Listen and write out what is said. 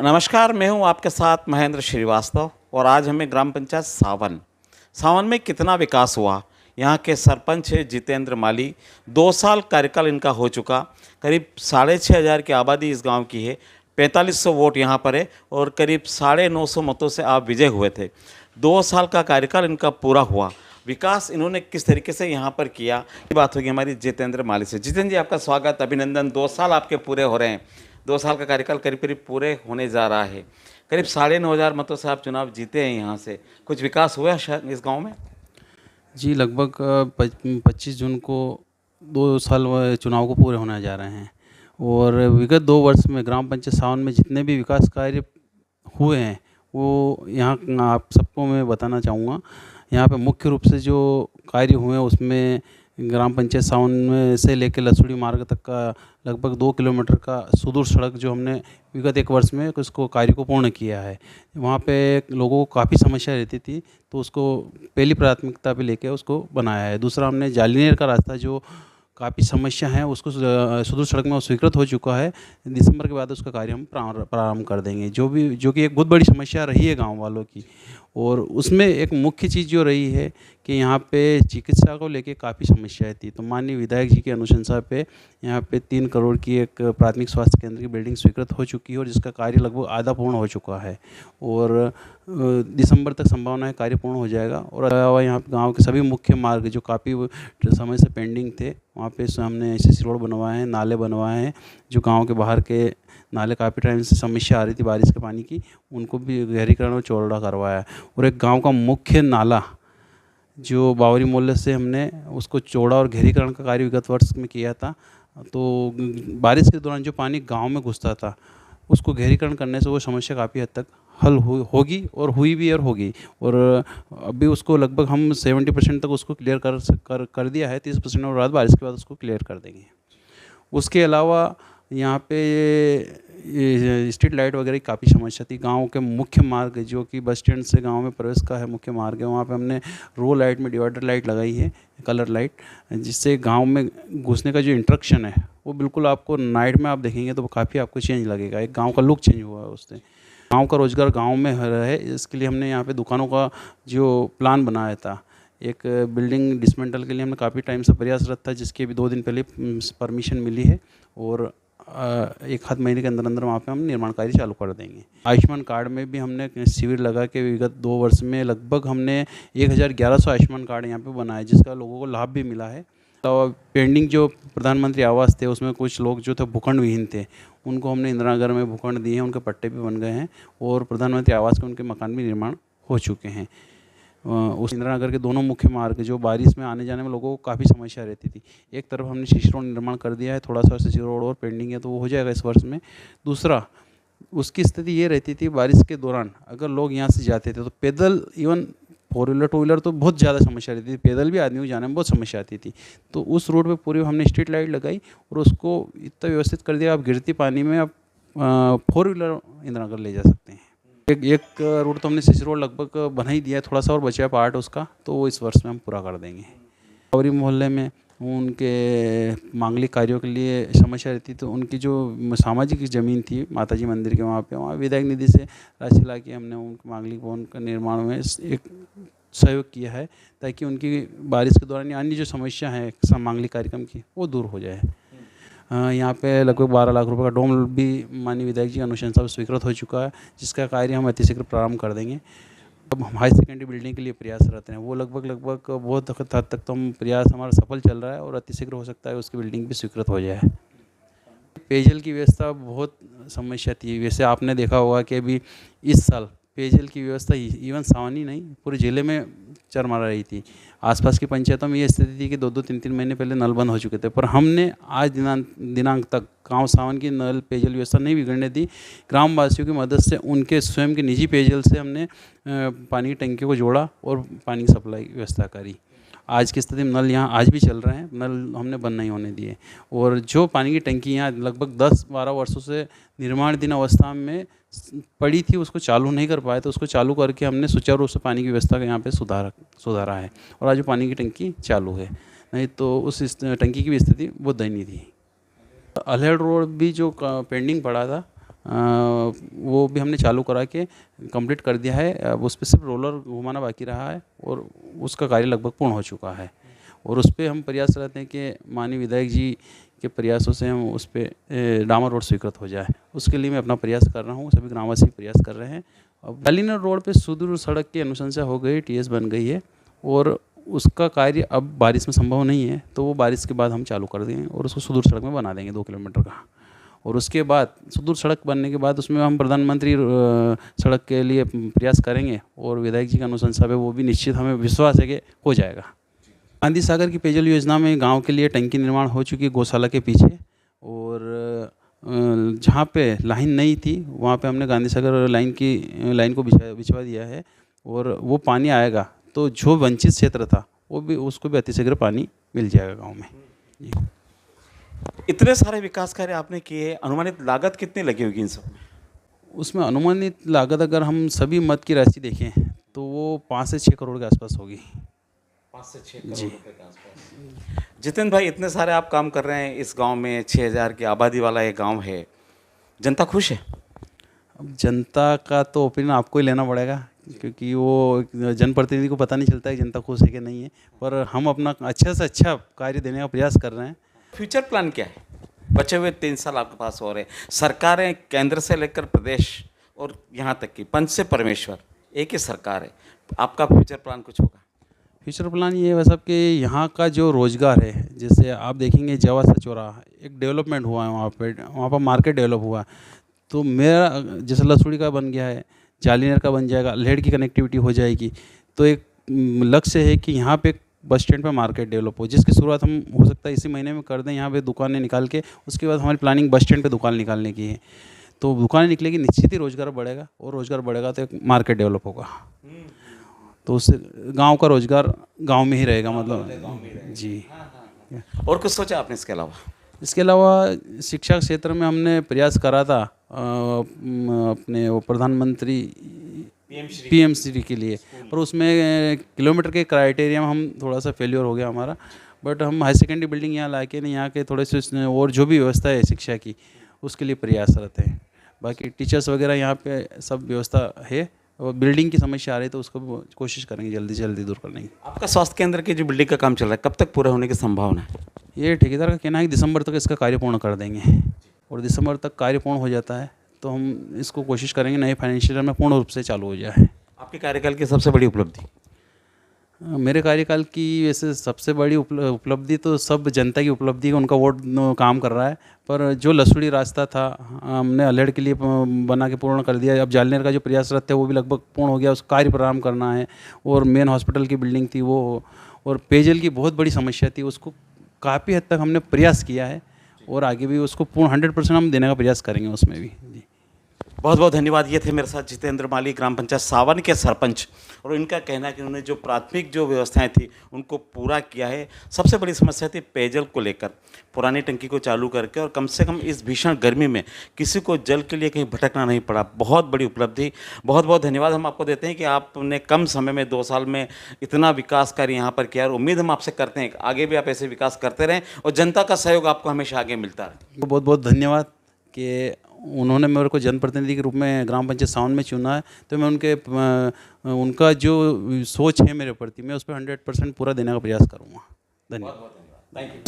नमस्कार, मैं हूं आपके साथ महेंद्र श्रीवास्तव और आज हमें ग्राम पंचायत सावन में कितना विकास हुआ। यहां के सरपंच है जितेंद्र माली। 2 साल कार्यकाल इनका हो चुका। करीब 6,500 की आबादी इस गांव की है। 4500 वोट यहां पर है और करीब 950 मतों से आप विजय हुए थे। 2 साल का कार्यकाल इनका पूरा हुआ। विकास इन्होंने किस तरीके से यहाँ पर किया, ये बात होगी हमारी जितेंद्र माली से। जितेंद्र जी, आपका स्वागत, अभिनंदन। 2 साल आपके पूरे हो रहे हैं। 2 साल का कार्यकाल करीब करीब पूरे होने जा रहा है। करीब 9,500 मतों से आप चुनाव जीते हैं। यहाँ से कुछ विकास हुआ शायद इस गांव में? जी, लगभग 25 जून को 2 साल चुनाव को पूरे होने जा रहे हैं और विगत 2 वर्ष में ग्राम पंचायत सावन में जितने भी विकास कार्य हुए हैं वो यहाँ आप सबको मैं बताना चाहूँगा। यहाँ पे मुख्य रूप से जो कार्य हुए हैं उसमें ग्राम पंचायत सावन में से लेकर लसुड़ी मार्ग तक का लगभग 2 किलोमीटर का सुदूर सड़क जो हमने विगत 1 वर्ष में उसको कार्य को पूर्ण किया है। वहाँ पे लोगों को काफ़ी समस्या रहती थी तो उसको पहली प्राथमिकता पे लेके उसको बनाया है। दूसरा, हमने जालीनेर का रास्ता जो काफ़ी समस्या है उसको सुदूर सड़क में स्वीकृत हो चुका है। दिसंबर के बाद उसका कार्य हम प्रारंभ कर देंगे, जो कि एक बहुत बड़ी समस्या रही है गांव वालों की। और उसमें एक मुख्य चीज़ जो रही है कि यहाँ पे चिकित्सा को लेके काफ़ी समस्याएं थी, तो माननीय विधायक जी की अनुशंसा पे यहाँ पे 3 करोड़ की एक प्राथमिक स्वास्थ्य केंद्र की बिल्डिंग स्वीकृत हो चुकी है और जिसका कार्य लगभग आधा पूर्ण हो चुका है और दिसंबर तक संभावना है कार्य पूर्ण हो जाएगा। और अलावा यहाँ पे गाँव के सभी मुख्य मार्ग जो काफ़ी समय से पेंडिंग थे वहाँ पे हमने एसएससी रोड बनवाए हैं, नाले बनवाए हैं। जो गाँव के बाहर के नाले काफ़ी टाइम से समस्या आ रही थी बारिश के पानी की, उनको भी गहरीकरण और चौड़ा करवाया है। और एक गांव का मुख्य नाला जो बावरी मोहल्ले से हमने उसको चौड़ा और गहरीकरण का कार्य विगत वर्ष में किया था। तो बारिश के दौरान जो पानी गांव में घुसता था उसको गहरीकरण करने से वो समस्या काफ़ी हद तक हल होगी और हुई भी और होगी। और अभी उसको लगभग हम 70% तक उसको क्लियर कर दिया है। 30% और बाद बारिश के बाद उसको क्लियर कर देंगे। उसके अलावा यहाँ पे ये स्ट्रीट लाइट वगैरह की काफ़ी समस्या थी। गांव के मुख्य मार्ग जो कि बस स्टैंड से गांव में प्रवेश का है मुख्य मार्ग है, वहाँ पे हमने रो लाइट में डिवाइडर लाइट लगाई है, कलर लाइट, जिससे गांव में घुसने का जो इंट्रक्शन है वो बिल्कुल आपको नाइट में आप देखेंगे तो काफ़ी आपको चेंज लगेगा। एक गाँव का लुक चेंज हुआ है उससे। गाँव का रोजगार गाँव में रहे इसके लिए हमने यहाँ पर दुकानों का जो प्लान बनाया था, एक बिल्डिंग डिसमेंटल के लिए हमने काफ़ी टाइम से प्रयासरत था, जिसकी अभी 2 दिन पहले परमिशन मिली है और 1 आध महीने के अंदर अंदर वहाँ पे हम निर्माण कार्य चालू कर देंगे। आयुष्मान कार्ड में भी हमने शिविर लगा के विगत 2 वर्ष में लगभग हमने 1,1100 आयुष्मान कार्ड यहाँ पे बनाए, जिसका लोगों को लाभ भी मिला है। तो पेंडिंग जो प्रधानमंत्री आवास थे उसमें कुछ लोग जो थे भूखंड विहीन थे, उनको हमने इंदिरा नगर में भूखंड दिए हैं, उनके पट्टे भी बन गए हैं और प्रधानमंत्री आवास के उनके मकान भी निर्माण हो चुके हैं। उस इंदिरा नगर के दोनों मुख्य मार्ग जो बारिश में आने जाने में लोगों को काफ़ी समस्या रहती थी, एक तरफ हमने सीसी रोड निर्माण कर दिया है, थोड़ा सा सीसी रोड और पेंडिंग है तो वो हो जाएगा इस वर्ष में। दूसरा, उसकी स्थिति ये रहती थी बारिश के दौरान अगर लोग यहाँ से जाते थे तो पैदल, इवन 4 व्हीलर 2 व्हीलर तो बहुत ज़्यादा समस्या रहती थी, पैदल भी आदमी को जाने में बहुत समस्या आती थी। तो उस रोड पर पूरी हमने स्ट्रीट लाइट लगाई और उसको इतना व्यवस्थित कर दिया आप गिरती पानी में आप 4 व्हीलर इंदिरा नगर ले जा सकते हैं। एक रूट तो हमने सीसी रोड लगभग बना ही दिया है, थोड़ा सा और बचा है पार्ट उसका, तो वो इस वर्ष में हम पूरा कर देंगे। बावरी मोहल्ले में उनके मांगलिक कार्यों के लिए समस्या रहती तो उनकी जो सामाजिक ज़मीन थी माताजी मंदिर के वहाँ विधायक निधि से राशि ला के हमने उनके मांगलिक भवन का निर्माण में एक सहयोग किया है ताकि उनकी बारिश के दौरान अन्य जो समस्या है मांगलिक कार्यक्रम की वो दूर हो जाए। यहाँ पे लगभग 12 लाख रुपए का डोम भी माननीय विधायक जी की अनुशंसा पर स्वीकृत हो चुका है, जिसका कार्य हम अतिशीघ्र प्रारंभ कर देंगे। अब हम हाई सेकेंडरी बिल्डिंग के लिए प्रयासरत हैं, वो लगभग बहुत हद तक तो हम प्रयास हमारा सफल चल रहा है और अतिशीघ्र हो सकता है उसकी बिल्डिंग भी स्वीकृत हो जाए। पेयजल की व्यवस्था बहुत समस्या थी। वैसे आपने देखा होगा कि अभी इस साल पेयजल की व्यवस्था इवन सावनी नहीं पूरे ज़िले में चरमरा रही थी। आसपास की पंचायतों में ये स्थिति थी कि 2-2 3-3 महीने पहले नल बंद हो चुके थे, पर हमने आज दिनांक तक गांव सावन की नल पेयजल व्यवस्था नहीं बिगड़ने दी। ग्रामवासियों की मदद से उनके स्वयं के निजी पेयजल से हमने पानी की टंकियों को जोड़ा और पानी की सप्लाई की व्यवस्था करी। आज की स्थिति में नल यहाँ आज भी चल रहे हैं, नल हमने बंद नहीं होने दिए। और जो पानी की टंकी यहाँ लगभग 10-12 वर्षों से निर्माणाधीन अवस्था में पड़ी थी उसको चालू नहीं कर पाए, तो उसको चालू करके हमने सुचारू रूप से पानी की व्यवस्था का यहाँ पे सुधारा है और आज पानी की टंकी चालू है, नहीं तो उस टंकी की भी स्थिति बहुत दयनीय थी। अल्हेड़ रोड भी जो पेंडिंग पड़ा था वो भी हमने चालू करा के कंप्लीट कर दिया है। अब उस पर सिर्फ रोलर घुमाना बाकी रहा है और उसका कार्य लगभग पूर्ण हो चुका है। और उस पर हम प्रयास रहते हैं कि माननीय विधायक जी के प्रयासों से हम उस पर डामर रोड स्वीकृत हो जाए। उसके लिए मैं अपना प्रयास कर रहा हूँ, सभी ग्रामवासी प्रयास कर रहे हैं। अब जालीनगर रोड पे सुदूर सड़क की अनुशंसा हो गई, टीएस बन गई है और उसका कार्य अब बारिश में संभव नहीं है, तो वो बारिश के बाद हम चालू कर देंगे और उसको सुदूर सड़क में बना देंगे 2 किलोमीटर का। और उसके बाद सुदूर सड़क बनने के बाद उसमें हम प्रधानमंत्री सड़क के लिए प्रयास करेंगे और विधायक जी का अनुशंसा पे वो भी निश्चित हमें विश्वास है कि हो जाएगा। गांधी सागर की पेयजल योजना में गांव के लिए टंकी निर्माण हो चुकी है गौशाला के पीछे, और जहाँ पे लाइन नहीं थी वहाँ पे हमने गांधी सागर लाइन को बिछवा दिया है और वो पानी आएगा तो जो वंचित क्षेत्र था वो भी उसको भी अतिशीघ्र पानी मिल जाएगा गांव में जी। इतने सारे विकास कार्य आपने किए, अनुमानित लागत कितनी लगी होगी इन सब में? उसमें अनुमानित लागत अगर हम सभी मद की राशि देखें तो वो 5 से 6 करोड़ के आसपास होगी। 5 से 6 करोड़ रुपए के आसपास। जितेंद्र भाई, इतने सारे आप काम कर रहे हैं, इस गांव में 6000 की आबादी वाला ये गांव है, जनता खुश है? अब जनता का तो ओपिनियन आपको ही लेना पड़ेगा, क्योंकि वो जनप्रतिनिधि को पता नहीं चलता है जनता खुश है कि नहीं है, पर हम अपना अच्छा से अच्छा कार्य देने का प्रयास कर रहे हैं। फ्यूचर प्लान क्या है? बचे हुए 3 साल आपके पास हो रहे, सरकारें केंद्र से लेकर प्रदेश और यहाँ तक कि पंच से परमेश्वर एक ही सरकार है, आपका फ्यूचर प्लान कुछ होगा? फ्यूचर प्लान ये है सब कि यहाँ का जो रोज़गार है, जैसे आप देखेंगे जवा सचोरा एक डेवलपमेंट हुआ है वहाँ पर मार्केट डेवलप हुआ है, तो मेरा जैसे लसूड़ी का बन गया है, जालीनगर का बन जाएगा, अल्हेड़ की कनेक्टिविटी हो जाएगी, तो एक लक्ष्य है कि यहाँ पे बस स्टैंड पे मार्केट डेवलप हो, जिसकी शुरुआत हम हो सकता है इसी महीने में कर दें। यहाँ पे दुकानें निकाल के उसके बाद हमारी प्लानिंग बस स्टैंड पे दुकान निकालने की है, तो दुकानें निकलेगी निश्चित ही रोज़गार बढ़ेगा और रोज़गार बढ़ेगा तो एक मार्केट डेवलप होगा, तो उससे गांव का रोज़गार गांव में ही रहेगा, मतलब जी। और कुछ सोचा आपने इसके अलावा? इसके अलावा शिक्षा क्षेत्र में हमने प्रयास करा था अपने वो प्रधानमंत्री पीएमश्री के लिए, पर उसमें किलोमीटर के क्राइटेरिया में हम थोड़ा सा फेलियर हो गया हमारा, बट हम हाई सेकेंडरी बिल्डिंग यहाँ ला के यहाँ के थोड़े से और जो भी व्यवस्था है शिक्षा की उसके लिए प्रयासरत हैं। बाकी टीचर्स वगैरह यहाँ पे सब व्यवस्था है, और बिल्डिंग की समस्या आ रही है तो उसको भी कोशिश करेंगे जल्दी से जल्दी दूर करने की। आपका स्वास्थ्य केंद्र की जो बिल्डिंग का काम चल रहा है, कब तक पूरा होने की संभावना है? ये ठेकेदार का कहना है कि दिसंबर तक इसका कार्य पूर्ण कर देंगे, और दिसंबर तक कार्य पूर्ण हो जाता है तो हम इसको कोशिश करेंगे नए फाइनेंशियल ईयर में पूर्ण रूप से चालू हो जाए। आपके कार्यकाल की सबसे बड़ी उपलब्धि? मेरे कार्यकाल की वैसे सबसे बड़ी उपलब्धि तो सब जनता की उपलब्धि है, उनका वोट काम कर रहा है, पर जो लसूड़ी रास्ता था हमने अल्हेड़ के लिए बना के पूर्ण कर दिया। अब जालनेर का जो प्रयासरत है वो भी लगभग पूर्ण हो गया, उसका कार्य प्रारंभ करना है, और मेन हॉस्पिटल की बिल्डिंग थी वो, और पेयजल की बहुत बड़ी समस्या थी, उसको काफ़ी हद तक हमने प्रयास किया है और आगे भी उसको पूर्ण 100% हम देने का प्रयास करेंगे उसमें भी जी। बहुत बहुत धन्यवाद। ये थे मेरे साथ जितेंद्र माली, ग्राम पंचायत सावन के सरपंच, और इनका कहना है कि उन्होंने जो प्राथमिक जो व्यवस्थाएं थी उनको पूरा किया है। सबसे बड़ी समस्या थी पेयजल को लेकर, पुरानी टंकी को चालू करके, और कम से कम इस भीषण गर्मी में किसी को जल के लिए कहीं भटकना नहीं पड़ा। बहुत बड़ी उपलब्धि, बहुत बहुत धन्यवाद हम आपको देते हैं कि आपने कम समय में 2 साल में इतना विकास कार्य यहाँ पर किया, और उम्मीद हम आपसे करते हैं कि आगे भी आप ऐसे विकास करते रहें और जनता का सहयोग आपको हमेशा आगे मिलता रहे। बहुत बहुत धन्यवाद कि उन्होंने मेरे को जनप्रतिनिधि के रूप में ग्राम पंचायत सावन में चुना है, तो मैं उनका जो सोच है मेरे प्रति, मैं उस पर 100% पूरा देने का प्रयास करूँगा। धन्यवाद। Thank you.